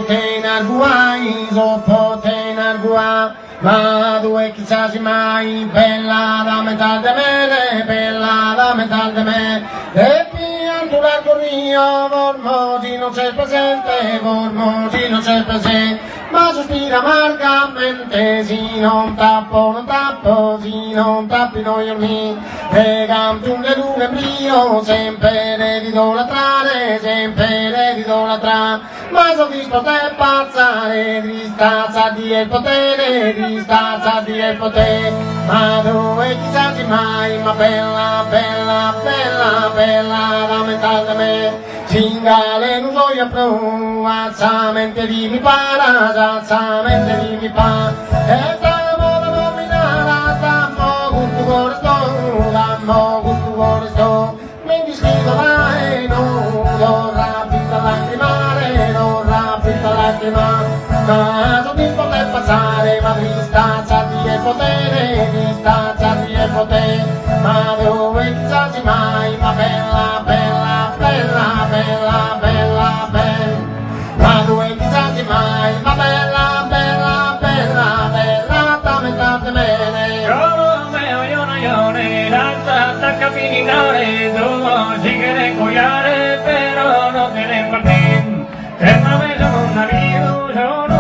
tener guai, soppo tener guai, ma due chissà si mai, bella da metà de me, bella da metà de me, e pianto largo mio, Vormosi non c'è presente, Vormosi non c'è presente, ma sospira amargamente, si non tappo, si non tappi noi mi, e canto le lune mio, sempre di idolatrare, sempre di idolatrare, ma sono disposto a pazzare, di stazza di il potere, di stazza di il potere, ma dove chissà si mai, ma bella, bella, bella, bella, la metà di me, singale non so io più, alzamente di mi para, alzamente di mi para, e stiamo da dominare, stiamo con tu cuore sto, stiamo con tu cuore sto, mi dischido dai, non rapita lacrimare, non rapita lacrimare, ma sono disposto a passare, ma di stazza di il potere, di stazza di il potere, ma dove chissà si mai, ma bella, bella, bella, bella, bella, bella, ma dove chissà si mai, ma bella, bella, bella, bella, da metà di me. Ione, danza, attacca a finire, tu si quiere collar, pero no tiene partir, que una vez no arriba, yo no